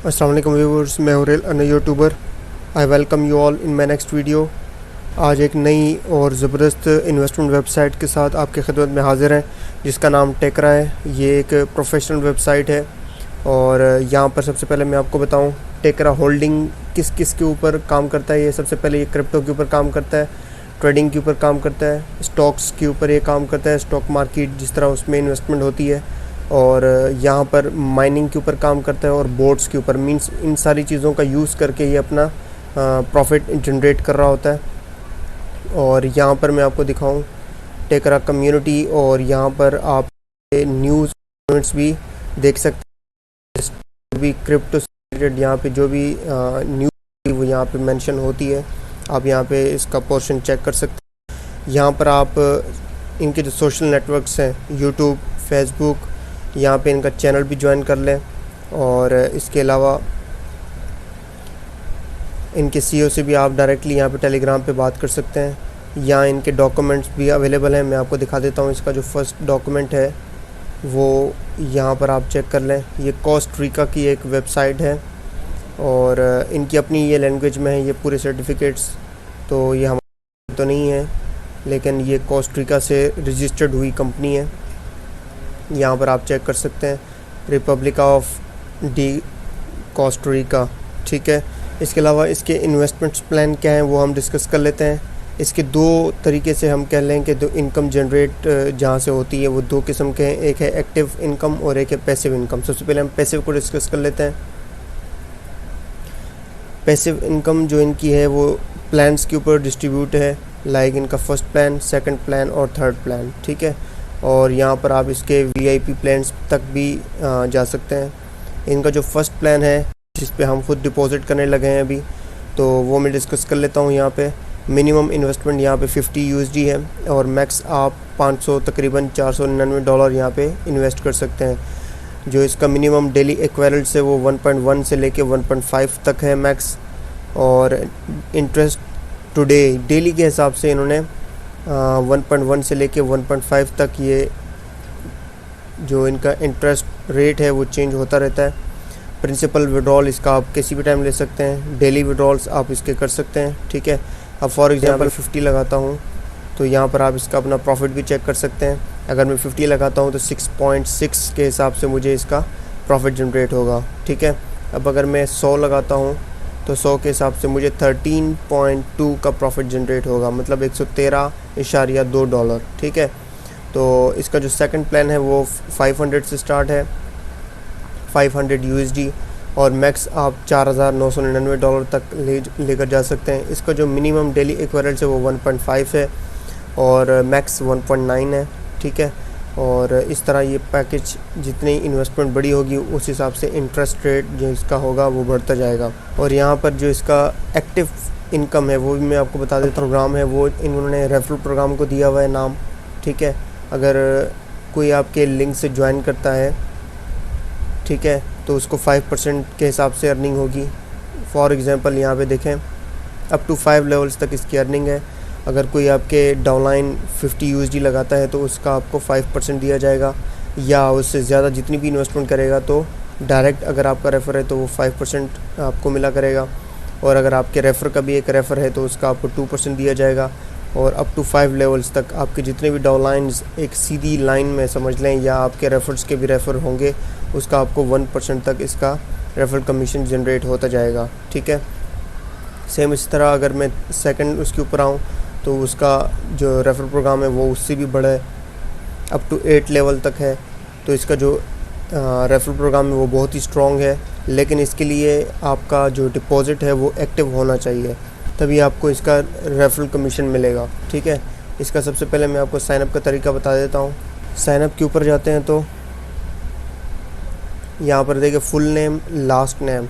अस्सलाम वालेकुम व्यूअर्स, मैं हुरैल अन YouTuber. I welcome you all in my next video. आज एक नई और ज़बरदस्त इन्वेस्टमेंट वेबसाइट के साथ आपकी खिदमत में हाज़िर हैं, जिसका नाम टेकरा है। ये एक प्रोफेशनल वेबसाइट है और यहाँ पर सबसे पहले मैं आपको बताऊँ टेकरा होल्डिंग किस किस के ऊपर काम करता है। ये सबसे पहले ये क्रिप्टो के ऊपर काम करता है, ट्रेडिंग के ऊपर काम करता है, स्टॉक्स के ऊपर ये काम करता है, स्टॉक मार्केट जिस तरह उसमें इन्वेस्टमेंट होती है, और यहाँ पर माइनिंग के ऊपर काम करता है और बोर्ड्स के ऊपर। मींस इन सारी चीज़ों का यूज़ करके ये अपना प्रॉफिट जनरेट कर रहा होता है। और यहाँ पर मैं आपको दिखाऊं टेकरा कम्युनिटी, और यहाँ पर आप न्यूज़ भी देख सकते हैं। जो भी क्रिप्टो से रिलेटेड यहाँ पे जो भी न्यूज़ वो यहाँ पे मेंशन होती है, आप यहाँ पे इसका पोर्शन चेक कर सकते हैं। यहाँ पर आप इनके जो सोशल नेटवर्क्स हैं, यूट्यूब, फेसबुक, यहाँ पे इनका चैनल भी ज्वाइन कर लें। और इसके अलावा इनके सीईओ से भी आप डायरेक्टली यहाँ पे टेलीग्राम पे बात कर सकते हैं। यहाँ इनके डॉक्यूमेंट्स भी अवेलेबल हैं, मैं आपको दिखा देता हूँ। इसका जो फर्स्ट डॉक्यूमेंट है वो यहाँ पर आप चेक कर लें। ये कोस्टा की एक वेबसाइट है और इनकी अपनी ये लैंग्वेज में है ये पूरे सर्टिफिकेट्स। तो ये हमारे तो नहीं है, लेकिन ये कोस्टा से रजिस्टर्ड हुई कंपनी है। यहाँ पर आप चेक कर सकते हैं, रिपब्लिक ऑफ डी कोस्टा, ठीक है। इसके अलावा इसके इन्वेस्टमेंट्स प्लान क्या हैं वो हम डिस्कस कर लेते हैं। इसके दो तरीके से हम कह लें कि दो इनकम जनरेट जहाँ से होती है वो दो किस्म के हैं, एक है एक्टिव इनकम और एक है पैसिव इनकम। सबसे पहले हम पैसिव को डिस्कस कर लेते हैं। पैसिव इनकम जो इनकी है वो प्लान्स के ऊपर डिस्ट्रीब्यूट है, लाइक इनका फर्स्ट प्लान, सेकंड प्लान और थर्ड प्लान, ठीक है। और यहाँ पर आप इसके वीआईपी प्लान्स तक भी जा सकते हैं। इनका जो फर्स्ट प्लान है जिस पे हम खुद डिपॉजिट करने लगे हैं अभी, तो वो मैं डिस्कस कर लेता हूँ। यहाँ पे मिनिमम इन्वेस्टमेंट यहाँ पे 50 USD है और मैक्स आप 500 तकरीबन $499 यहाँ पे इन्वेस्ट कर सकते हैं। जो इसका मिनिमम डेली इक्विवेलेंट है वो 1.1 से लेके 1.5 तक है मैक्स। और इंटरेस्ट टुडे डेली के हिसाब से इन्होंने 1.1 से लेके 1.5 तक ये जो इनका इंटरेस्ट रेट है वो चेंज होता रहता है। प्रिंसिपल विड्रॉल इसका आप किसी भी टाइम ले सकते हैं, डेली विड्रॉल्स आप इसके कर सकते हैं, ठीक है। अब फॉर एग्जांपल 50 लगाता हूँ तो यहाँ पर आप इसका अपना प्रॉफिट भी चेक कर सकते हैं। अगर मैं 50 लगाता हूँ तो 6.6 के हिसाब से मुझे इसका प्रॉफिट जनरेट होगा, ठीक है। अब अगर मैं 100 लगाता हूँ तो 100 के हिसाब से मुझे 13.2 का प्रॉफिट जनरेट होगा, मतलब $113.2, ठीक है। तो इसका जो सेकंड प्लान है वो 500 से स्टार्ट है, 500 USD, और मैक्स आप $4,999 तक लेकर जा सकते हैं। इसका जो मिनिमम डेली इक्विवेलेंट है वो 1.5 है और मैक्स 1.9 है, ठीक है। और इस तरह ये पैकेज जितनी इन्वेस्टमेंट बड़ी होगी उस हिसाब से इंटरेस्ट रेट जो इसका होगा वो बढ़ता जाएगा। और यहाँ पर जो इसका एक्टिव इनकम है वो भी मैं आपको बता देता हूँ। प्रोग्राम है वो इन्होंने रेफरल प्रोग्राम को दिया हुआ है नाम, ठीक है। अगर कोई आपके लिंक से ज्वाइन करता है, ठीक है, तो उसको 5% के हिसाब से अर्निंग होगी। फॉर एग्ज़ाम्पल यहाँ पे देखें अप टू 5 लेवल्स तक इसकी अर्निंग है। अगर कोई आपके डाउनलाइन 50 USD लगाता है तो उसका आपको 5% दिया जाएगा, या उससे ज़्यादा जितनी भी इन्वेस्टमेंट करेगा तो डायरेक्ट अगर आपका रेफ़र है तो वो 5% आपको मिला करेगा। और अगर आपके रेफ़र का भी एक रेफ़र है तो उसका आपको 2% दिया जाएगा। और अप टू 5 लेवल्स तक आपके जितने भी डाउनलाइंस एक सीधी लाइन में समझ लें, या आपके रेफ़र्स के भी रेफ़र होंगे, उसका आपको 1% तक इसका रेफरल कमीशन जनरेट होता जाएगा, ठीक है। सेम इस तरह अगर मैं सेकंड उसके ऊपर आऊँ तो उसका जो रेफरल प्रोग्राम है वो उससे भी बड़ा है, अप टू 8 लेवल तक है। तो इसका जो रेफरल प्रोग्राम है वो बहुत ही स्ट्रॉन्ग है, लेकिन इसके लिए आपका जो डिपॉज़िट है वो एक्टिव होना चाहिए, तभी आपको इसका रेफरल कमीशन मिलेगा, ठीक है। इसका सबसे पहले मैं आपको साइनअप का तरीका बता देता हूँ। साइनअप के ऊपर जाते हैं तो यहाँ पर देखिए फुल नेम, लास्ट नेम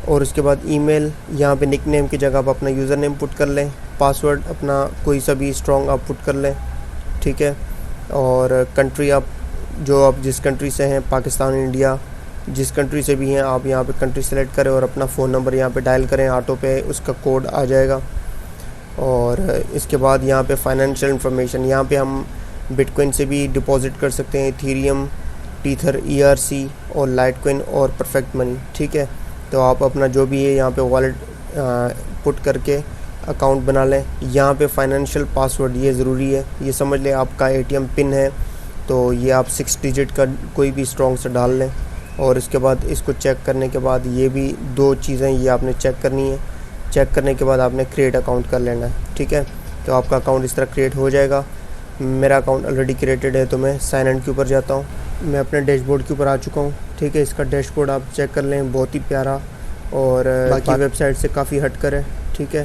और उसके बाद ईमेल। यहाँ पे निक नेम की जगह आप अपना यूज़र नेम पुट कर लें, पासवर्ड अपना कोई सा भी स्ट्रॉन्ग आप पुट कर लें, ठीक है। और कंट्री आप जो आप जिस कंट्री से हैं, पाकिस्तान, इंडिया, जिस कंट्री से भी हैं आप यहाँ पे कंट्री सेलेक्ट करें और अपना फ़ोन नंबर यहाँ पे डायल करें, ऑटो पे उसका कोड आ जाएगा। और इसके बाद यहाँ पे फाइनेंशियल इन्फॉर्मेशन, यहाँ पे हम बिटकॉइन से भी डिपॉजिट कर सकते हैं, इथेरियम, टीथर, ERC और लाइटकॉइन और परफेक्ट मनी, ठीक है। तो आप अपना जो भी है यहाँ पे वॉलेट पुट करके अकाउंट बना लें। यहाँ पे फाइनेंशियल पासवर्ड ये ज़रूरी है, ये समझ लें आपका एटीएम पिन है, तो ये आप 6 डिजिट का कोई भी स्ट्रॉन्ग से डाल लें। और इसके बाद इसको चेक करने के बाद ये भी 2 चीज़ें ये आपने चेक करनी है। चेक करने के बाद आपने क्रिएट अकाउंट कर लेना है, ठीक है। तो आपका अकाउंट इस तरह क्रिएट हो जाएगा। मेरा अकाउंट ऑलरेडी क्रिएटेड है, तो मैं साइन इन के ऊपर जाता हूँ। मैं अपने डैशबोर्ड के ऊपर आ चुका हूँ, ठीक है। इसका डैशबोर्ड आप चेक कर लें, बहुत ही प्यारा और बाकी वेबसाइट से काफ़ी हटकर है, ठीक है।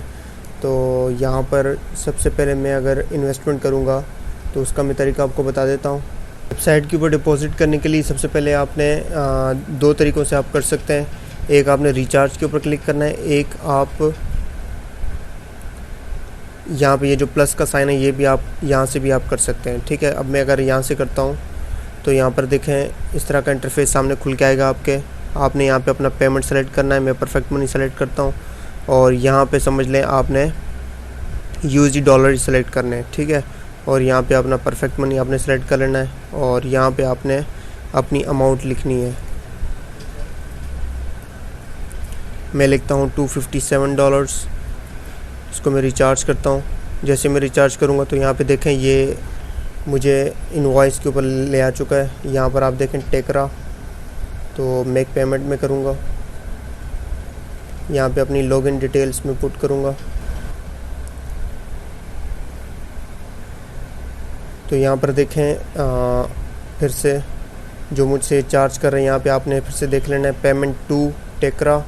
तो यहाँ पर सबसे पहले मैं अगर इन्वेस्टमेंट करूँगा तो उसका मैं तरीका आपको बता देता हूँ। वेबसाइट के ऊपर डिपॉजिट करने के लिए सबसे पहले आपने 2 तरीक़ों से आप कर सकते हैं। एक आपने रिचार्ज के ऊपर क्लिक करना है, एक आप यहाँ पे ये जो प्लस का साइन है ये भी आप यहाँ से भी आप कर सकते हैं, ठीक है। अब मैं अगर यहाँ से करता हूँ तो यहाँ पर देखें इस तरह का इंटरफेस सामने खुल के आएगा आपके। आपने यहाँ पे अपना पेमेंट सेलेक्ट करना है, मैं परफेक्ट मनी सेलेक्ट करता हूँ और यहाँ पे समझ लें आपने यूएसडी डॉलर सेलेक्ट करने हैं, ठीक है। और यहाँ पे अपना परफेक्ट मनी आपने सेलेक्ट कर लेना है और यहाँ पे आपने अपनी अमाउंट लिखनी है। मैं लिखता हूँ $257। इसको मैं रिचार्ज करता हूँ। जैसे मैं रिचार्ज करूँगा तो यहाँ पे देखें ये मुझे इनवॉइस के ऊपर ले आ चुका है। यहाँ पर आप देखें टेकरा, तो मेक पेमेंट में करूँगा। यहाँ पे अपनी लॉगिन डिटेल्स में पुट करूँगा। तो यहाँ पर देखें फिर से जो मुझसे चार्ज कर रहे हैं यहाँ पे आपने फिर से देख लेना है पेमेंट टू टेकरा,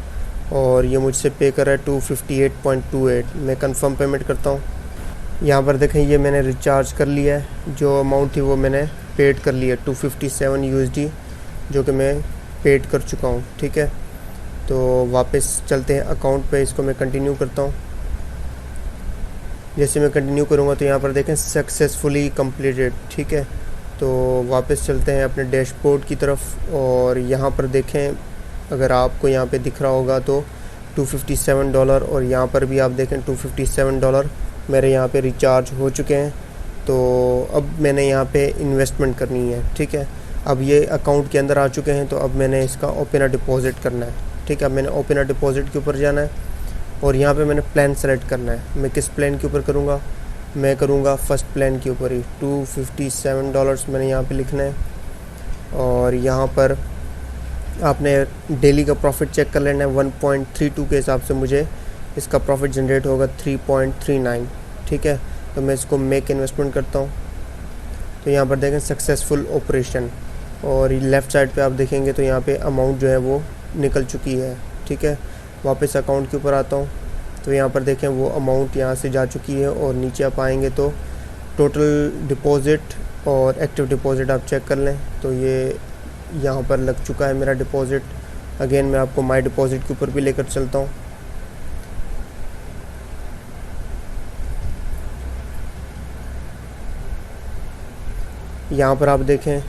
और ये मुझसे पे कर रहा है 258.28। मैं कंफर्म पेमेंट करता हूँ। यहाँ पर देखें ये मैंने रिचार्ज कर लिया है, जो अमाउंट थी वो मैंने पेड कर लिया 257 USD, जो कि मैं पेड कर चुका हूँ, ठीक है। तो वापस चलते हैं अकाउंट पे, इसको मैं कंटिन्यू करता हूँ। जैसे मैं कंटिन्यू करूँगा तो यहाँ पर देखें सक्सेसफुली कंप्लीटेड, ठीक है। तो वापस चलते हैं अपने डैशबोर्ड की तरफ और यहाँ पर देखें अगर आपको यहाँ पे दिख रहा होगा तो $257 और यहाँ पर भी आप देखें $257 मेरे यहाँ पे रिचार्ज हो चुके हैं। तो अब मैंने यहाँ पे इन्वेस्टमेंट करनी है, ठीक है। अब ये अकाउंट के अंदर आ चुके हैं, तो अब मैंने इसका ओपन अ डिपॉजिट करना है, ठीक है। अब मैंने ओपन अ डिपॉजिट के ऊपर जाना है और यहाँ पे मैंने प्लान सेलेक्ट करना है। मैं किस प्लान के ऊपर करूँगा? मैं करूँगा फर्स्ट प्लान के ऊपर ही। $257 मैंने यहाँ पे लिखना है और यहाँ पर आपने डेली का प्रॉफिट चेक कर लेना है। 1.32 के हिसाब से मुझे इसका प्रॉफिट जनरेट होगा 3.39, ठीक है। तो मैं इसको मेक इन्वेस्टमेंट करता हूँ। तो यहाँ पर देखें सक्सेसफुल ऑपरेशन, और लेफ़्ट साइड पे आप देखेंगे तो यहाँ पे अमाउंट जो है वो निकल चुकी है, ठीक है। वापस अकाउंट के ऊपर आता हूँ तो यहाँ पर देखें वो अमाउंट यहाँ से जा चुकी है, और नीचे आप आएंगे तो टोटल डिपॉज़िट और एक्टिव डिपॉज़िट आप चेक कर लें। तो ये यहाँ पर लग चुका है मेरा डिपॉज़िट। अगेन मैं आपको माई डिपॉज़िट के ऊपर भी लेकर चलता हूँ। यहाँ पर आप देखें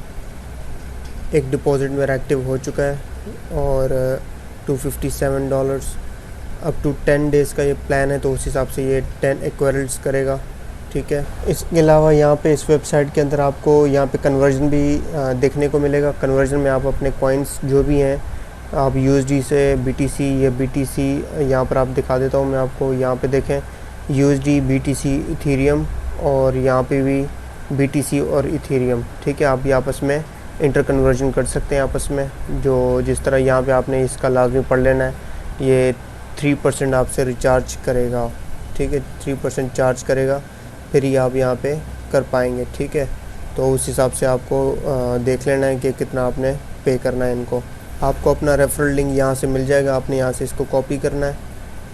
एक डिपॉज़िट मेरा एक्टिव हो चुका है और $257 अप टू 10 डेज़ का ये प्लान है, तो उस हिसाब से ये 10 एक्वायरल्स करेगा, ठीक है। इसके अलावा यहाँ पे इस वेबसाइट के अंदर आपको यहाँ पे कन्वर्जन भी देखने को मिलेगा। कन्वर्जन में आप अपने कॉइन्स जो भी हैं आप USD से BTC या BTC यहाँ पर आप दिखा देता हूँ मैं आपको। यहाँ पे देखें USD, BTC, इथेरियम, और यहाँ पे भी BTC और इथेरियम, ठीक है। आप ये आपस में इंटर कन्वर्जन कर सकते हैं आपस में। जो जिस तरह यहाँ पे आपने इसका लाजमी पढ़ लेना है, ये 3% आपसे रिचार्ज करेगा, ठीक है। 3% चार्ज करेगा, फिर ही आप यहाँ पे कर पाएंगे, ठीक है। तो उस हिसाब से आपको देख लेना है कि कितना आपने पे करना है इनको। आपको अपना रेफरल लिंक यहाँ से मिल जाएगा, आपने यहाँ से इसको कॉपी करना है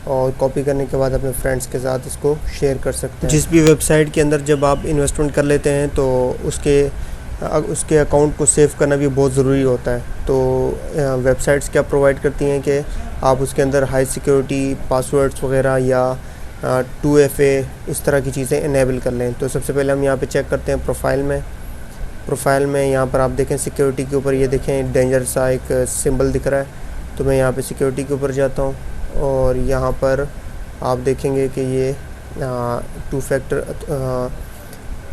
और कॉपी करने के बाद अपने फ्रेंड्स के साथ इसको शेयर कर सकते हैं। जिस भी वेबसाइट के अंदर जब आप इन्वेस्टमेंट कर लेते हैं तो उसके अकाउंट को सेव करना भी बहुत ज़रूरी होता है। तो वेबसाइट्स क्या प्रोवाइड करती हैं कि आप उसके अंदर हाई सिक्योरिटी पासवर्ड्स वगैरह या 2FA इस तरह की चीज़ें इनेबल कर लें। तो सबसे पहले हम यहाँ पे चेक करते हैं प्रोफाइल में यहाँ पर आप देखें सिक्योरिटी के ऊपर ये देखें डेंजर सा एक सिंबल दिख रहा है। तो मैं यहाँ पे सिक्योरिटी के ऊपर जाता हूँ और यहाँ पर आप देखेंगे कि ये 2 फैक्टर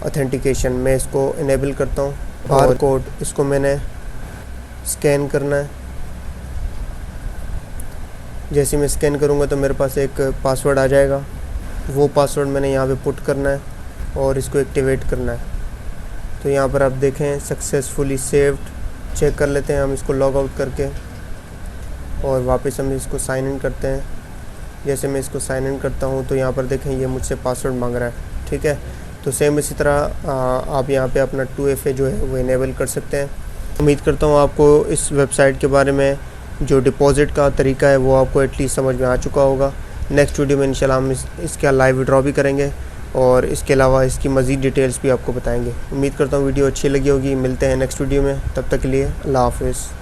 ऑथेंटिकेशन, मैं इसको इनेबल करता हूँ। बार कोड इसको मैंने स्कैन करना है जैसे मैं स्कैन करूँगा तो मेरे पास एक पासवर्ड आ जाएगा, वो पासवर्ड मैंने यहाँ पे पुट करना है और इसको एक्टिवेट करना है। तो यहाँ पर आप देखें सक्सेसफुली सेव्ड। चेक कर लेते हैं हम इसको लॉग आउट करके और वापस हम इसको साइन इन करते हैं। जैसे मैं इसको साइन इन करता हूँ तो यहाँ पर देखें ये मुझसे पासवर्ड मांग रहा है, ठीक है। तो सेम इसी तरह आप यहाँ पे अपना 2FA जो है वो इनेबल कर सकते हैं। उम्मीद करता हूँ आपको इस वेबसाइट के बारे में जो डिपॉज़िट का तरीका है वो आपको एटलीस्ट समझ में आ चुका होगा। नेक्स्ट वीडियो में इंशाल्लाह हम इसका लाइव विड्रॉ भी करेंगे और इसके अलावा इसकी मज़ीद डिटेल्स भी आपको बताएंगे। उम्मीद करता हूँ वीडियो अच्छी लगी होगी। मिलते हैं नेक्स्ट वीडियो में, तब तक के लिए अल्लाह हाफ़िज़।